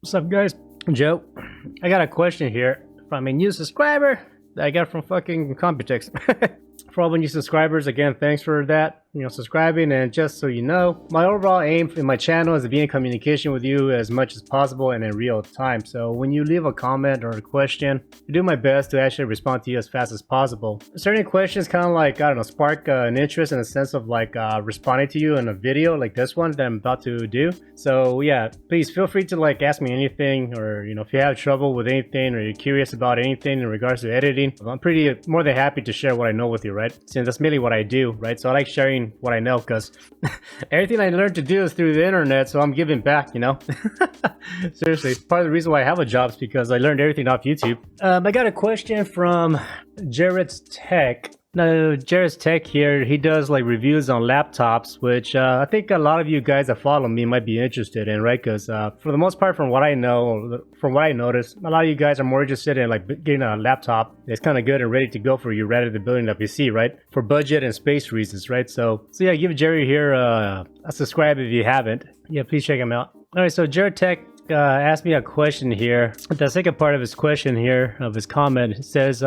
What's up, guys? Joe. I got a question here from a new subscriber that I got from fucking Computex. For all the new subscribers, again, thanks for that. Subscribing. And just so you know, my overall aim in my channel is to be in communication with you as much as possible and in real time. So when you leave a comment or a question, I do my best to actually respond to you as fast as possible. Certain questions kind of like, I don't know, spark an interest in a sense of like responding to you in a video like this one that I'm about to do. So yeah, please feel free to like ask me anything, or if you have trouble with anything or you're curious about anything in regards to editing, I'm pretty more than happy to share what I know with you, right? Since that's mainly what I do, right? So I like sharing what I know, because everything I learned to do is through the internet, so I'm giving back, Seriously, part of the reason why I have a job is because I learned everything off YouTube. I got a question from Jared's Tech. Now, Jared's Tech here, he does like reviews on laptops, which I think a lot of you guys that follow me might be interested in, right? Because for the most part, from what I know, from what I noticed, a lot of you guys are more interested in like getting a laptop that's kind of good and ready to go for you rather than building a PC, right? For budget and space reasons, right? So yeah, give Jerry here a subscribe if you haven't. Yeah, please check him out. All right, so Jared Tech asked me a question here. The second part of his question here, of his comment, says,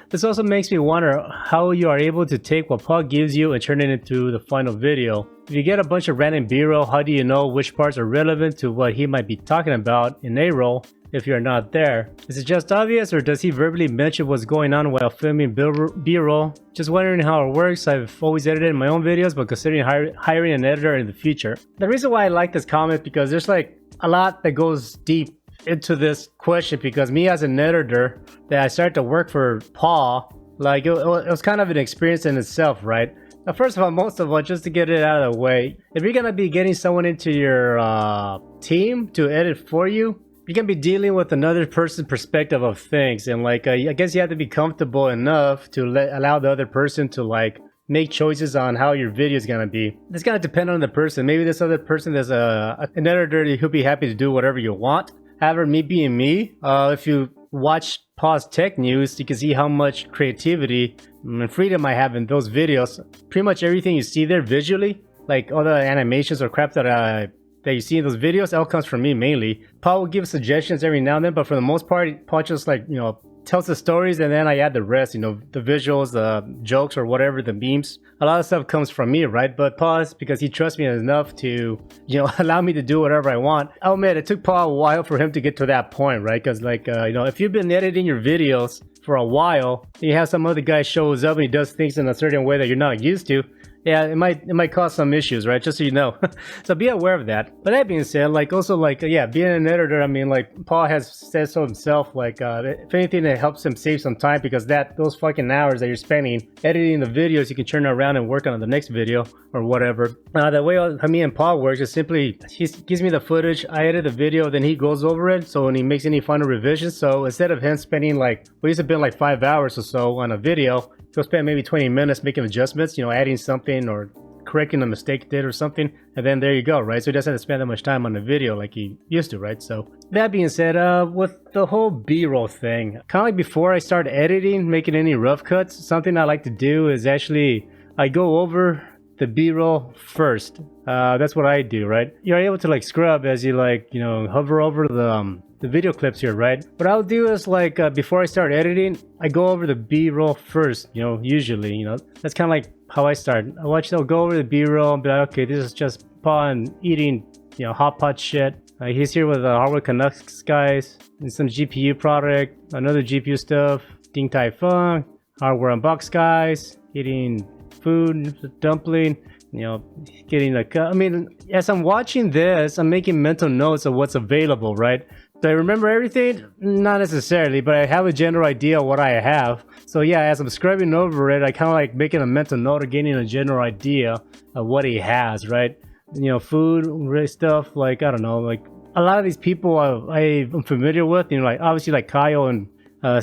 this also makes me wonder how you are able to take what Paul gives you and turn it into the final video. If you get a bunch of random B-roll, how do you know which parts are relevant to what he might be talking about in A-roll if you're not there? Is it just obvious, or does he verbally mention what's going on while filming B-roll? Just wondering how it works. I've always edited my own videos, but considering hiring an editor in the future. The reason why I like this comment, because there's like a lot that goes deep into this question, because me as an editor that I started to work for Paul, like it was kind of an experience in itself, right? Now, first of all, most of all, just to get it out of the way, if you're gonna be getting someone into your team to edit for you, you're gonna be dealing with another person's perspective of things, and like I guess you have to be comfortable enough to allow the other person to like make choices on how your video is gonna be. It's gonna depend on the person. Maybe this other person is an editor who'll be happy to do whatever you want. However, me being me, if you watch Paul's Tech News, you can see how much creativity and freedom I have in those videos. Pretty much everything you see there visually, like all the animations or crap that you see in those videos, all comes from me mainly. Paul will give suggestions every now and then, but for the most part, Paul just like, tells the stories, and then I add the rest, the visuals, the jokes, or whatever, the memes. A lot of stuff comes from me, right? But Paul, because he trusts me enough to, allow me to do whatever I want. I'll admit, it took Paul a while for him to get to that point, right? Because like, if you've been editing your videos for a while, you have some other guy shows up and he does things in a certain way that you're not used to, yeah, it might cause some issues, right? Just so you know. So be aware of that. But that being said, like also like, yeah, being an editor, I mean, like Paul has said so himself, like if anything, it helps him save some time, because those fucking hours that you're spending editing the videos, you can turn around and work on the next video or whatever. The way me and Paul works is simply, he gives me the footage, I edit the video, then he goes over it. So when he makes any final revisions, so instead of him spending like, we used to spend like 5 hours or so on a video, he'll spend maybe 20 minutes making adjustments, adding something or correcting a mistake he did or something, and then there you go, right? So he doesn't have to spend that much time on the video like he used to, right? So that being said, with the whole B-roll thing, kind of like before I start editing, making any rough cuts, something I like to do is actually, I go over the B-roll first. That's what I do, right? You're able to like scrub as you like, hover over the video clips here, right? What I'll do is like, before I start editing, I go over the B-roll first, usually, that's kind of like how I start. I'll go over the B-roll and be like, okay, this is just Paul eating, hot pot shit. He's here with the Hardware Canucks guys and some GPU product, another GPU stuff, Ding Tai Fung, Hardware Unbox guys, eating food, dumpling, getting I mean, as I'm watching this, I'm making mental notes of what's available, right? Do I remember everything? Not necessarily, but I have a general idea of what I have. So yeah, as I'm scrubbing over it, I kind of like making a mental note or getting a general idea of what he has, right? Food stuff, like, I don't know, like a lot of these people I'm familiar with, like obviously like Kyle and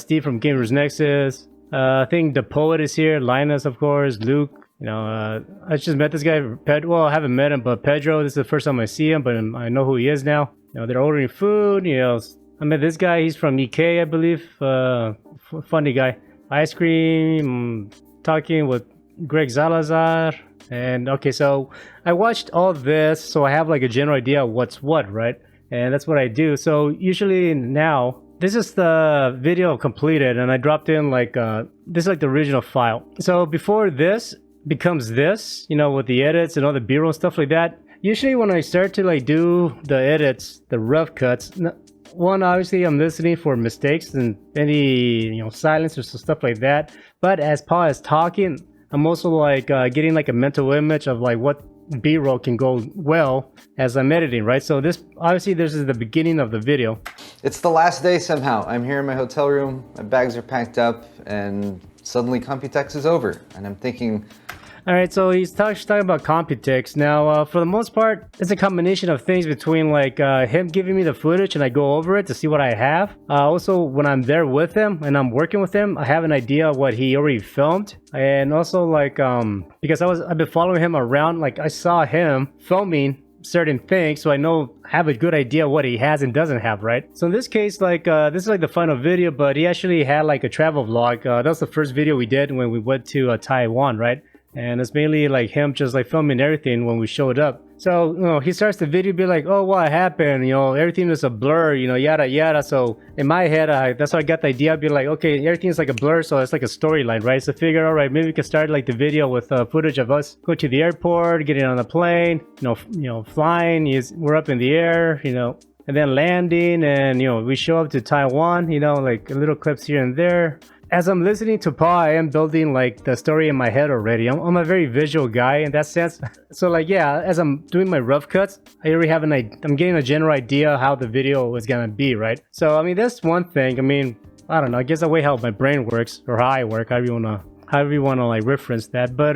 Steve from Gamers Nexus. I think the Poet is here, Linus, of course, Luke. I just met this guy, well, I haven't met him, but Pedro, this is the first time I see him, but I know who he is now. They're ordering food, I met this guy, he's from EK, I believe, funny guy. Ice cream, talking with Greg Zalazar, and okay, so I watched all this, so I have like a general idea of what's what, right? and that's what I do. So usually now, this is the video completed, and I dropped in like this is like the original file. So before this becomes this, you know, with the edits and all the B-roll stuff like that. Usually when I start to like do the edits, the rough cuts, one, obviously I'm listening for mistakes and any, you know, silence or stuff like that. But as Paul is talking, I'm also like getting like a mental image of like what B-roll can go well as I'm editing, right? So this is the beginning of the video. It's the last day somehow. I'm here in my hotel room, my bags are packed up, and suddenly Computex is over. And I'm thinking, all right, so he's talking about Computex. Now, for the most part, it's a combination of things between like him giving me the footage and I go over it to see what I have. Also, when I'm there with him and I'm working with him, I have an idea of what he already filmed. And also like, because I've been following him around, like I saw him filming certain things, so I have a good idea what he has and doesn't have, right? So in this case, like this is like the final video, but he actually had like a travel vlog. That was the first video we did when we went to Taiwan, right? And it's mainly like him just like filming everything when we showed up. So, you know, he starts the video be like, oh, what happened? You know, everything is a blur, you know, yada, yada. So in my head, that's how I got the idea. I'd be like, okay, everything is like a blur. So it's like a storyline, right? So figure, all right, maybe we can start like the video with footage of us going to the airport, getting on a plane, you know, flying. We're up in the air, you know, and then landing, and, you know, we show up to Taiwan, you know, like little clips here and there. As I'm listening to Paul, I am building like the story in my head already. I'm a very visual guy in that sense. So like, yeah, as I'm doing my rough cuts, I already have I'm getting a general idea how the video is gonna be, right? So I mean, that's one thing. I mean, I don't know, I guess the way how my brain works, or how I work, however you wanna like reference that. But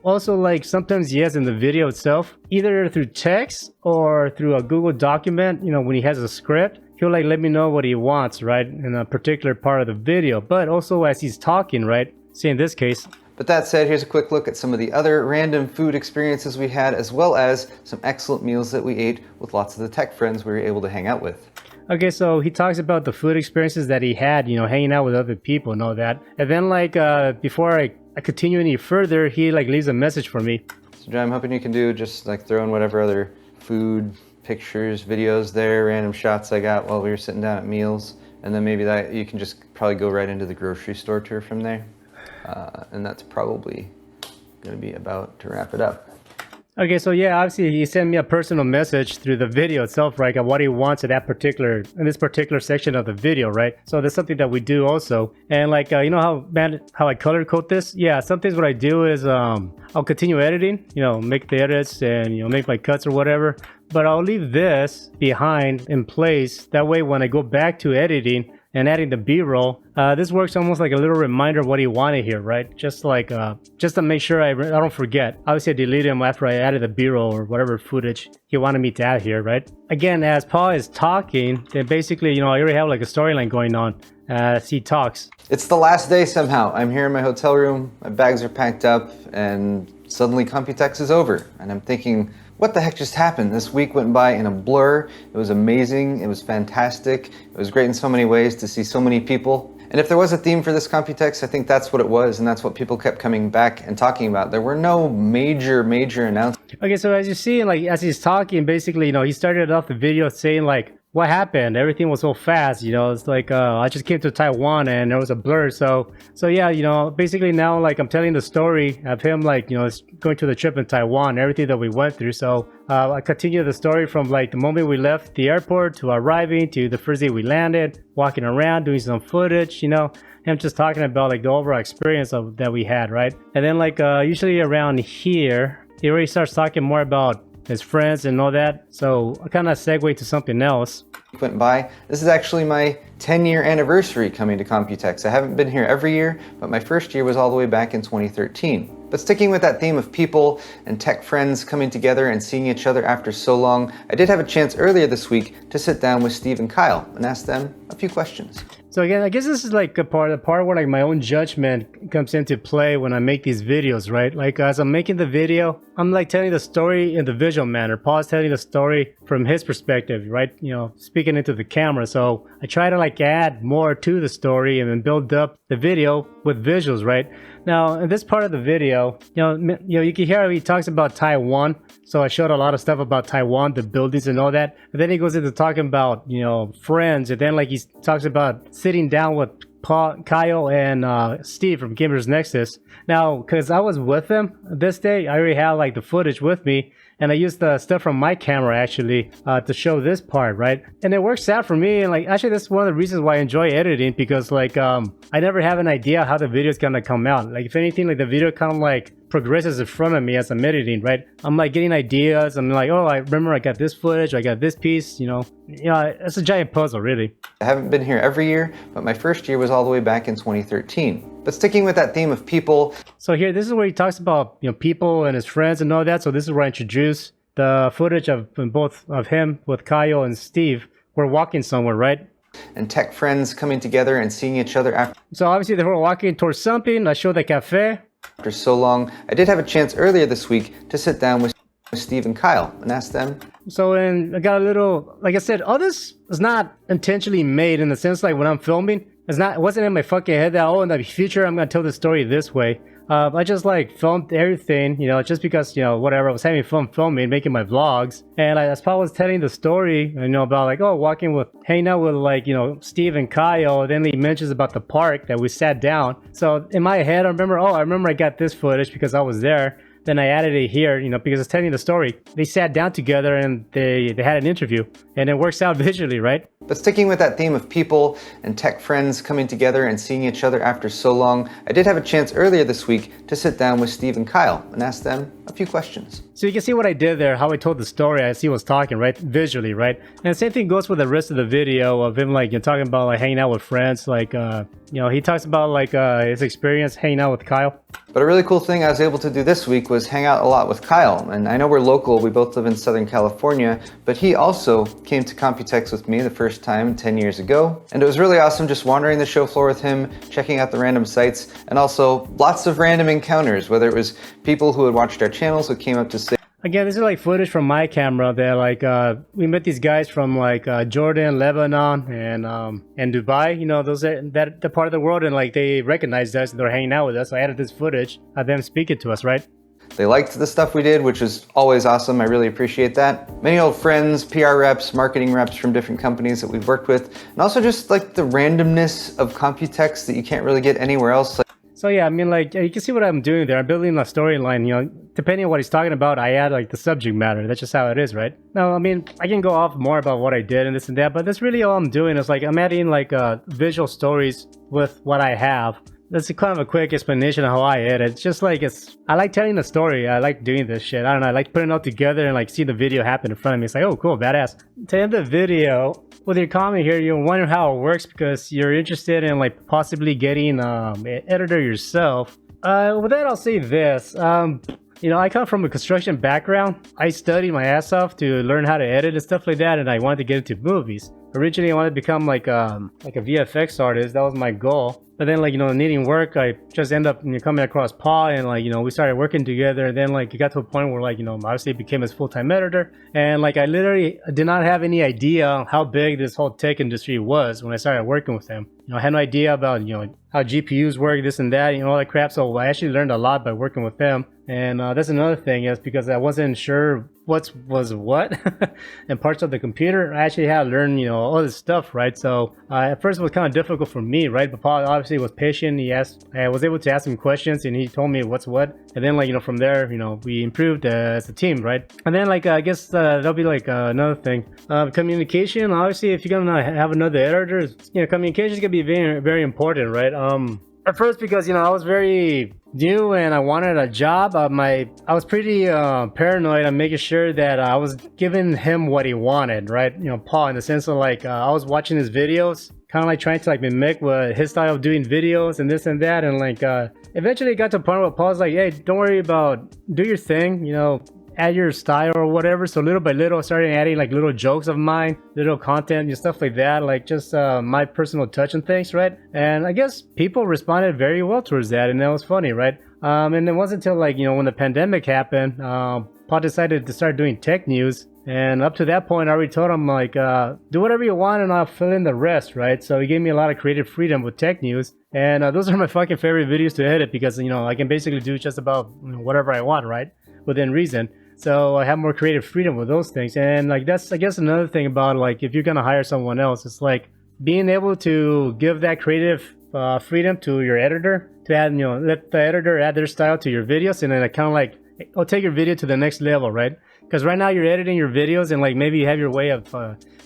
also like sometimes, yes, in the video itself, either through text or through a Google document, you know, when he has a script, he'll like let me know what he wants, right, in a particular part of the video, but also as he's talking, right? See, in this case. But that said, here's a quick look at some of the other random food experiences we had, as well as some excellent meals that we ate with lots of the tech friends we were able to hang out with. Okay, so he talks about the food experiences that he had, you know, hanging out with other people and all that. And then like before I continue any further, he like leaves a message for me. So John, I'm hoping you can do just like throw in whatever other food pictures, videos there, random shots I got while we were sitting down at meals, and then maybe that you can just probably go right into the grocery store tour from there, and that's probably going to be about to wrap it up. Okay, so yeah, obviously he sent me a personal message through the video itself, right? What he wants in this particular section of the video, right? So that's something that we do also. And like, you know how I color code this? Yeah, sometimes what I do is I'll continue editing, you know, make the edits and, you know, make my cuts or whatever. But I'll leave this behind in place. That way, when I go back to editing and adding the B-roll, this works almost like a little reminder of what he wanted here, right? Just like, just to make sure I don't forget. Obviously, I deleted him after I added the B-roll or whatever footage he wanted me to add here, right? Again, as Paul is talking, then basically, you know, I already have like a storyline going on as he talks. It's the last day somehow. I'm here in my hotel room, my bags are packed up, and suddenly Computex is over. And I'm thinking, what the heck just happened? This week went by in a blur. It was amazing. It was fantastic. It was great in so many ways to see so many people. And if there was a theme for this Computex, I think that's what it was, and that's what people kept coming back and talking about. There were no major announcements. Okay, so as you see, like as he's talking, basically, you know, he started off the video saying like, what happened? Everything was so fast, you know. It's like I just came to Taiwan and there was a blur. So yeah, you know, basically now like I'm telling the story of him, like, you know, going to the trip in Taiwan, everything that we went through. So I continue the story from like the moment we left the airport to arriving to the first day we landed, walking around, doing some footage, you know, him just talking about like the overall experience that we had, right? And then like usually around here, he already starts talking more about his friends and all that. So I kind of segue to something else. Went by. This is actually my 10-year anniversary coming to Computex. I haven't been here every year, but my first year was all the way back in 2013. But sticking with that theme of people and tech friends coming together and seeing each other after so long, I did have a chance earlier this week to sit down with Steve and Kyle and ask them a few questions. So again, I guess this is like the part where like my own judgment comes into play when I make these videos, right? Like as I'm making the video, I'm like telling the story in the visual manner. Paul's telling the story from his perspective, right? You know, speaking into the camera. So I try to like add more to the story and then build up the video with visuals, right? Now, in this part of the video, you can hear how he talks about Taiwan. So I showed a lot of stuff about Taiwan, the buildings and all that. And then he goes into talking about, friends. And then like he talks about sitting down with Kyle and Steve from Gamers Nexus. Now, because I was with them this day, I already had like the footage with me. And I used the stuff from my camera actually to show this part, right? And it works out for me. And like, actually, that's one of the reasons why I enjoy editing, because like, I never have an idea how the video is gonna come out. Like, if anything, like the video kind of like progresses in front of me as I'm editing, right? I'm like getting ideas. I'm like, oh, I remember I got this footage, I got this piece, it's a giant puzzle, really. I haven't been here every year, but my first year was all the way back in 2013. But sticking with that theme of people. So here, this is where he talks about, people and his friends and all that. So this is where I introduce the footage of both of him with Kyle and Steve. We're walking somewhere, right? And tech friends coming together and seeing each other after. So obviously they were walking towards something. I showed the cafe. After so long, I did have a chance earlier this week to sit down with Steve and Kyle and ask them. So and I got a little, like I said, all this is not intentionally made in the sense like when I'm filming, it wasn't in my fucking head that, in the future I'm gonna tell the story this way. I just like filmed everything, just because, whatever, I was having fun filming, making my vlogs. And as Paul was telling the story, about like, hanging out with like, Steve and Kyle. Then he mentions about the park that we sat down. So in my head, I remember I got this footage because I was there. Then I added it here, because it's telling the story. They sat down together and they had an interview, and it works out visually, right? But sticking with that theme of people and tech friends coming together and seeing each other after so long, I did have a chance earlier this week to sit down with Steve and Kyle and ask them a few questions. So you can see what I did there, how I told the story as he was talking, right? Visually, right? And the same thing goes with the rest of the video of him, like, talking about like hanging out with friends. Like, he talks about like his experience hanging out with Kyle. But a really cool thing I was able to do this week was hang out a lot with Kyle. And I know we're local, we both live in Southern California, but he also came to Computex with me the first time 10 years ago. And it was really awesome just wandering the show floor with him, checking out the random sites, and also lots of random encounters, whether it was people who had watched our channels who came up to say. Again, this is like footage from my camera that like we met these guys from like Jordan, Lebanon, and Dubai. Those are the part of the world, and like they recognized us. They're hanging out with us. So I added this footage of them speaking to us, right? They liked the stuff we did, which is always awesome. I really appreciate that. Many old friends, PR reps, marketing reps from different companies that we've worked with, and also just like the randomness of Computex that you can't really get anywhere else. So yeah, I mean, like, you can see what I'm doing there. I'm building a storyline, depending on what he's talking about, I add like the subject matter. That's just how it is, right? Now, I mean, I can go off more about what I did and this and that, but that's really all I'm doing is like, I'm adding like visual stories with what I have. That's kind of a quick explanation of how I edit. It's just like, I like telling the story. I like doing this shit. I don't know, I like putting it all together and like see the video happen in front of me. It's like, oh, cool, badass. To end the video, with your comment here, you're wondering how it works because you're interested in like possibly getting an editor yourself. With that, I'll say this. I come from a construction background. I studied my ass off to learn how to edit and stuff like that, and I wanted to get into movies. Originally, I wanted to become like a VFX artist. That was my goal. But then, like, needing work, I just end up coming across Paul, and like, we started working together. And then, like, it got to a point where, like, obviously became his full-time editor. And like, I literally did not have any idea how big this whole tech industry was when I started working with him. I had no idea about how GPUs work, this and that, all that crap. So I actually learned a lot by working with him. And that's another thing, is because I wasn't sure what was what and parts of the computer. I actually had to learn, all this stuff, right? So at first it was kind of difficult for me, right? But Paul obviously was patient. I was able to ask him questions, and he told me what's what. And then, like, from there, we improved as a team, right? And then, like, I guess that'll be like another thing. Communication, obviously, if you're gonna have another editor, communication is gonna be very, very important, right? At first, because I was very new and I wanted a job, I was pretty paranoid on making sure that I was giving him what he wanted, right? Paul, in the sense of like I was watching his videos, kind of like trying to like mimic what his style of doing videos and this and that, and like eventually it got to a point where Paul's like, hey, don't worry about, do your thing, add your style or whatever. So little by little I started adding like little jokes of mine, little content and stuff like that, like just my personal touch and things, right? And I guess people responded very well towards that, and that was funny, right? And it wasn't until like when the pandemic happened, Paul decided to start doing tech news. And up to that point, I already told him, like, do whatever you want and I'll fill in the rest, right? So he gave me a lot of creative freedom with tech news. And those are my fucking favorite videos to edit because, you know, I can basically do just about whatever I want, right? Within reason. So I have more creative freedom with those things. And like, that's, I guess, another thing about, like, if you're going to hire someone else, it's like being able to give that creative freedom to your editor to add, you know, let the editor add their style to your videos. And then it kind of like, it'll take your video to the next level, right? Because right now you're editing your videos and like maybe you have your way of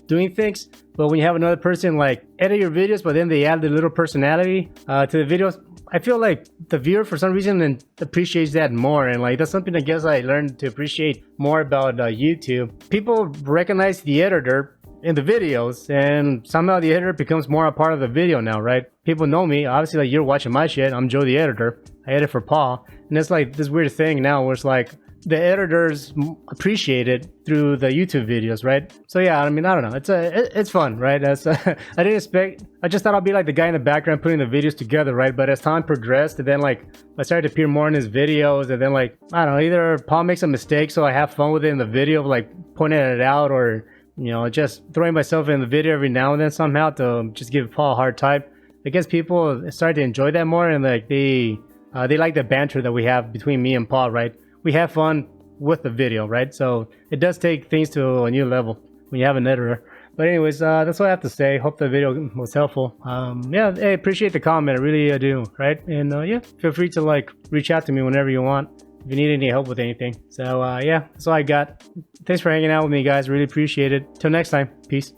doing things, but when you have another person like edit your videos, but then they add the little personality to the videos, I feel like the viewer for some reason appreciates that more. And like that's something I guess I learned to appreciate more about YouTube. People recognize the editor in the videos, and somehow the editor becomes more a part of the video now, right? People know me. Obviously, like, you're watching my shit. I'm Joe the editor. I edit for Paul, and it's like this weird thing now where it's like the editors appreciate it through the YouTube videos, right? So yeah, I mean, I don't know. It's fun, right? I didn't expect. I just thought I'd be like the guy in the background putting the videos together, right? But as time progressed, and then like I started to appear more in his videos, and then like I don't know, either Paul makes a mistake, so I have fun with it in the video, like pointing it out, or you know, just throwing myself in the video every now and then somehow to just give Paul a hard time. I guess people started to enjoy that more, and like they like the banter that we have between me and Paul, right? We have fun with the video, right? So it does take things to a new level when you have an editor. But anyways, that's what I have to say. Hope the video was helpful. Yeah, hey, appreciate the comment. I really do, right? And yeah, feel free to like reach out to me whenever you want if you need any help with anything. So yeah, that's all I got. Thanks for hanging out with me, guys. Really appreciate it. Till next time. Peace.